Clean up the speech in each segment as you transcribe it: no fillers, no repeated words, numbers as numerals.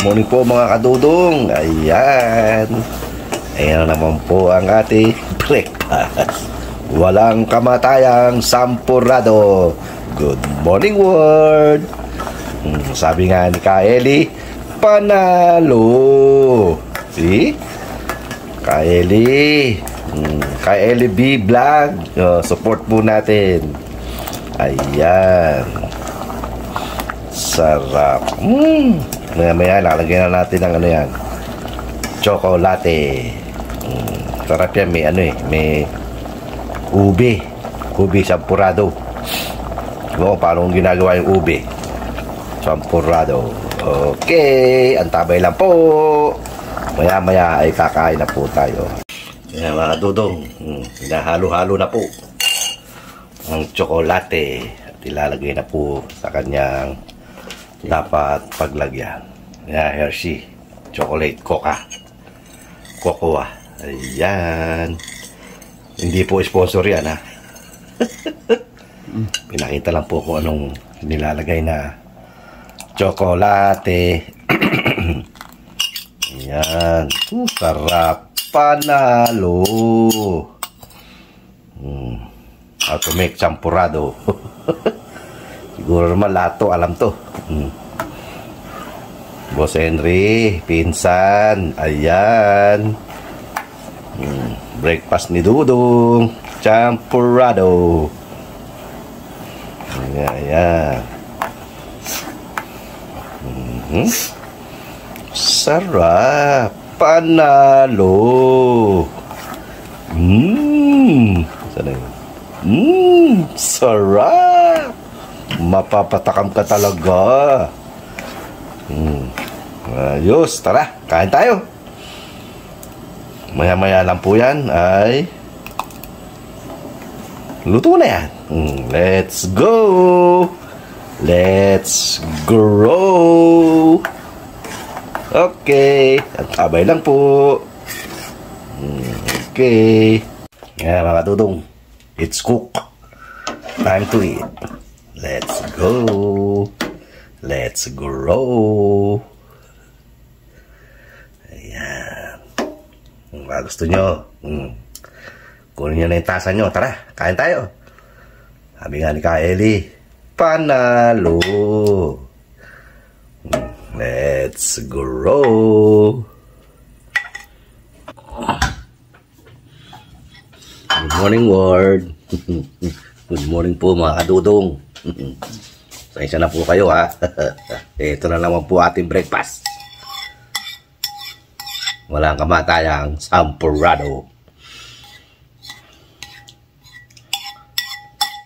morning po mga kadudong. Ayan. Ayan naman po ang ating breakfast. Walang kamatayang sampurado. Good morning world. Sabi nga ni Kaeli, panalo. See? Kaeli. Kaeli B Vlog. Support po natin. Ayan. Sarap. Maya-maya lalagyan na natin ng ano yan, chocolate. Sarap yan. May ano eh, may ube sampurado. Diba paano ginagawa yung ube sampurado? Okay, antabay lang po. Maya-maya ay kakain na po tayo. Ayan mga dudong, hinahalo-halo na po ang tsokolate at ilalagay na po sa kanyang dapat paglagyan. Hershey chocolate cocoa. Ayan, hindi po sponsor yan ha. Pinakita lang po kung anong nilalagay na tsokolate. Ayan, sarap. Panalo. How to make champurrado. Siguro naman lahat to alam to. Boss Henry, pinsan. Ayan. Breakfast ni Dudong, champurrado. Ayan. Sarap. Panalo. Sana yun? Sarap. Mapapatakam ka talaga. Ayos, tara, kain tayo. Maya-maya lang po yan ay luto na yan. Let's go. Let's grow. Okay, at abay lang po. Okay. Yan mga dudong, it's cook. Time to eat. Let's go. Let's grow. Ayan. Kung gusto nyo, kunin nyo na yung tasa nyo. Tara, kain tayo. Sabi nga ni Kaeli, panalo. Let's grow. Good morning world. Good morning po mga kadudong. Pasensya na po kayo ha. Ito na naman po ating breakfast. Walang kamatayang sampurrado.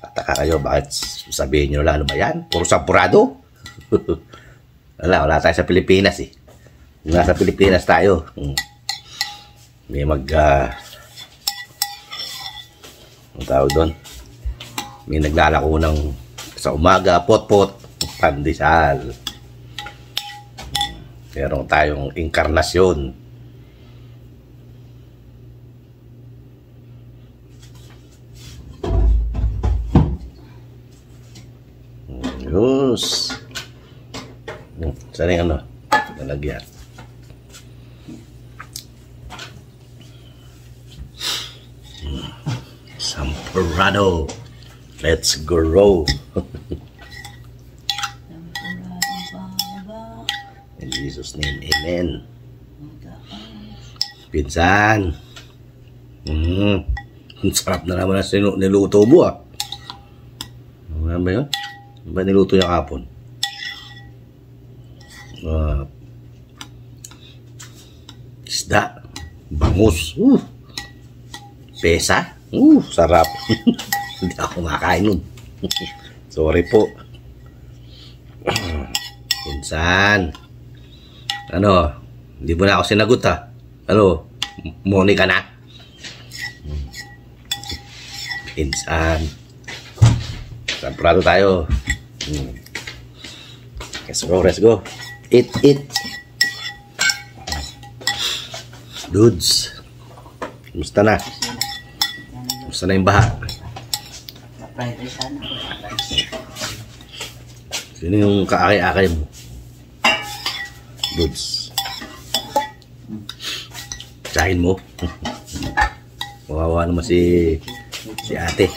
Pataka kayo, bakit sabihin nyo lang, ano ba yan? Puro sampurrado? Wala tayo sa Pilipinas eh. Kung nasa Pilipinas tayo, may ang tawag doon, may naglalako ng sa umaga, pot-pot, pandesal. Meron tayong inkarnasyon. Yes. Saan yung ano? Nalagyan. Sampurrado. Let's grow. In Jesus' name, amen. Pinsan. Sarap na naman ang niluto mo ah. Ano ba yun? Ano ba niluto yung kapon? Isda, bangus, pesa, sarap. Hindi ako makain nun. Sorry po. Pinsan, ano, hindi mo na ako sinagot ha. Ano, muni ka na. Pinsan, sampurado tayo. Let's go. Eat. Dudes, kumusta na? Kumusta na yung baha? Sino yung kaakay-akay mo? Dudes. Tsahin mo. Mawawa naman si ate.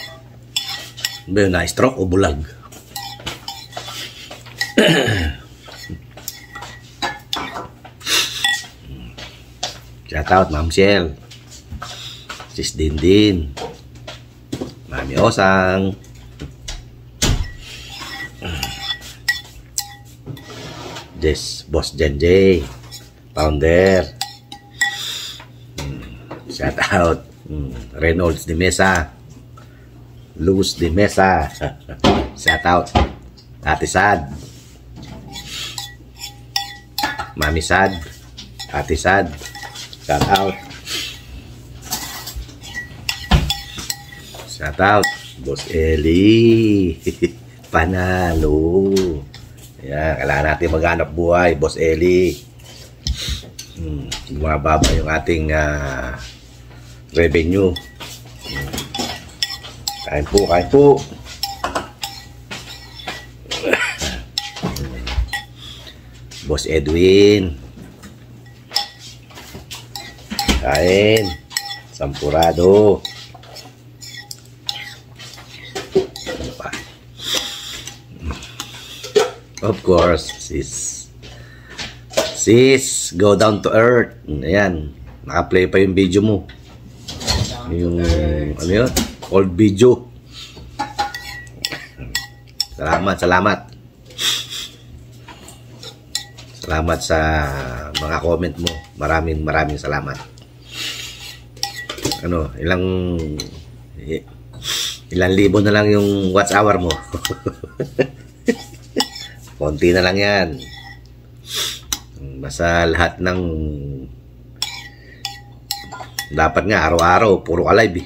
Ba yun, na-stroke o bulag? Shout out, Ma'am Shell. Sis Dindin. Mami Osang. Boss Jenjay. Founder. Shout out. Reynolds de Mesa. Luz de Mesa. Shout out. Ate Sad. Mami Sad. Ate Sad. Shout out. Shout out. Boss Eli. Panalo. Yan, kailangan natin maghanap buhay, Boss Eli. Bumababa yung ating revenue. Kain po, kain po. Boss Edwin. Kain. Sampurado. Of course, sis, go down to earth. Ayan, naka-play pa yung video mo. Yung, ano yun? Old video. Salamat. Salamat sa mga comment mo. Maraming salamat. Ano, ilang libo na lang yung watch hour mo. Konti na lang yan. Basta lahat ng dapat nga araw-araw puro ka live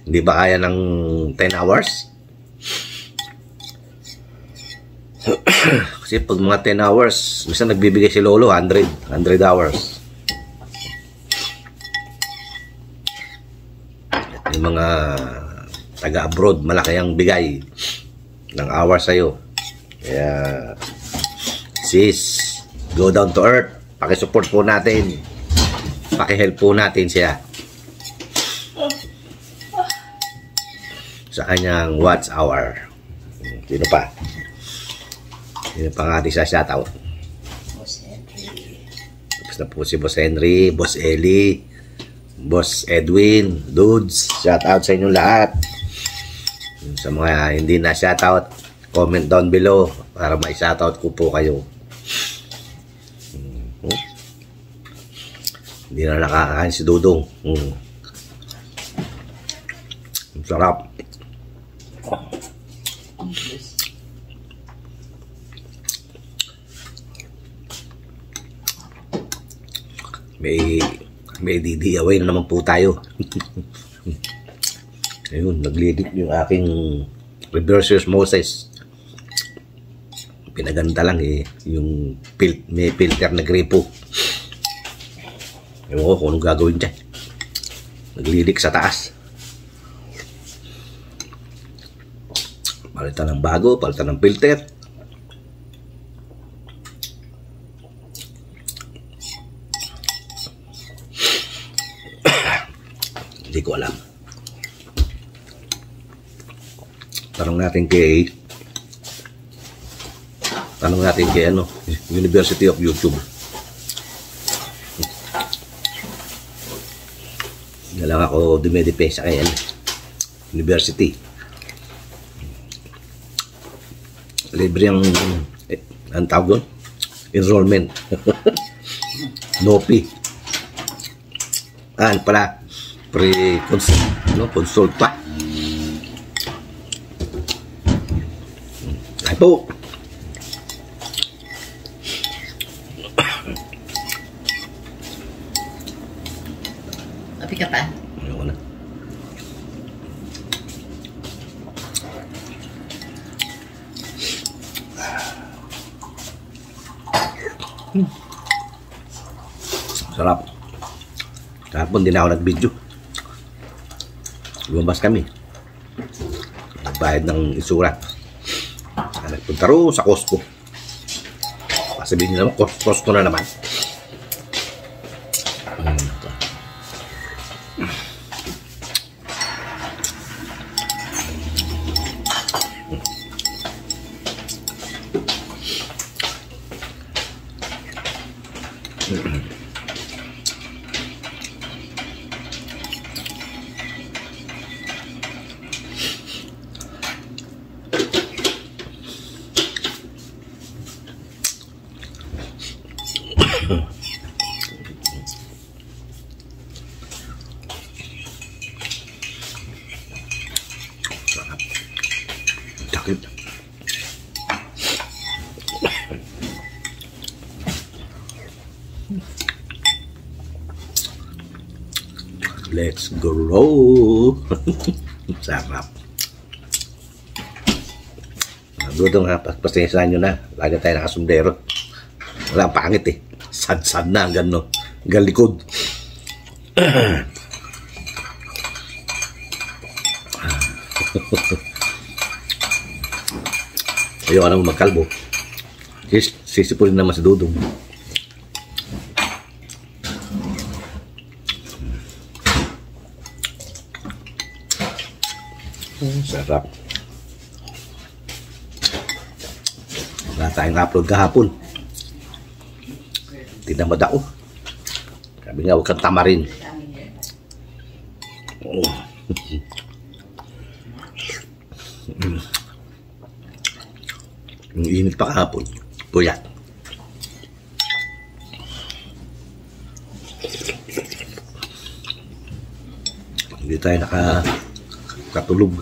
Hindi ba kaya ng 10 hours? Kasi pag mga 10 hours, minsan nagbibigay si Lolo 100 hours. Yung mga taga-abroad, malaki ang bigay ng hours sa'yo. Kaya sis, go down to earth. Pakisupport po natin. Pakihelp po natin siya sa kanyang watch hour. Sino pa? Sino pa nga ating sa shoutout? Boss Henry. Tapos na po si Boss Henry, Boss Eli, Boss Edwin, Dudes. Shoutout sa inyong lahat. Sa mga hindi na shoutout, comment down below para ma-shoutout ko po kayo. Hindi na nakakain si Dudong. Sarap. May DIY na naman po tayo. Ayun, naglilit yung aking reverse osmosis. Pinaganda lang yung may filter na gripo. Ewan ko kung anong gagawin dyan. Naglilik sa taas. Palitan ng bago, palitan ng filter. Hindi ko alam. Tanong natin kay University of YouTube. Nalang ako dumedepe sa kay University. Libre ang tawag doon? Enrollment. No fee. Ano pala? Consult pa. Ay po. Kapi ka pa? Ayoko na. Sarap. Kahapon din ako nag-video. Lumabas kami. Bayad ng isura. Nagpunta ro sa Costco. Baka sabihin nyo naman, cross ko na naman. Sakit. Let's go. Sarap. Dudong ha, pasensyahan nyo na. Lagi tayo nakasundero. Wala, pangit eh. Sad-sad na, gano'n. Galikod. Ayaw naman magkalbo. Sisipulin naman si Dudong. Sarap. Wala tayong upload kahapon. Tinamad ako. Sabi nga, huwag kang tamarin. Yung init pa kahapon. Puyat. Hindi tayo nakatulog.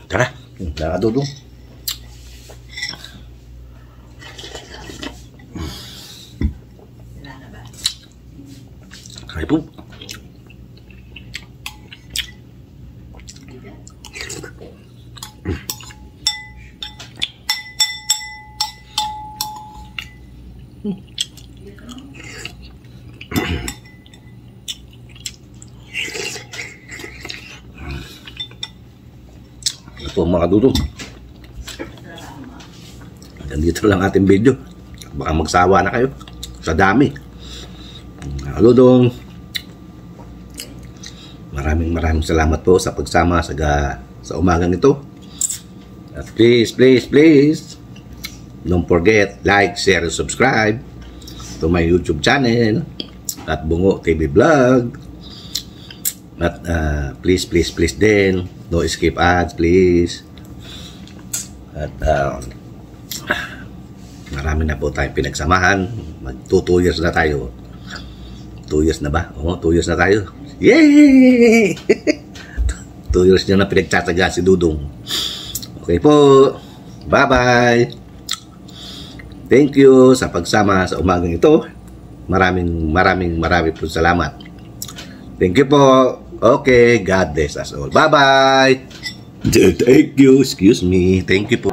Tara, nakadudong. Kaya po. Ito mga dudong. Ganito lang ating video. Baka magsawa na kayo sa dami. Mga dudong, maraming salamat po sa pagsama sa umagang ito. At please don't forget, like, share, and subscribe to my YouTube channel at Bungo TV Vlog. At please din, no skip ads, please. At marami na po tayong pinagsamahan. Mag 2 years na tayo. 2 years na ba? Oo, 2 years na tayo. Yay! 2 years nyo na pinagtsatsaga si Dudong. Okay po. Bye-bye. Thank you sa pagsama sa umagang ito. Maraming po salamat. Thank you po. Okay, God bless us all. Bye-bye. Thank you. Excuse me. Thank you po.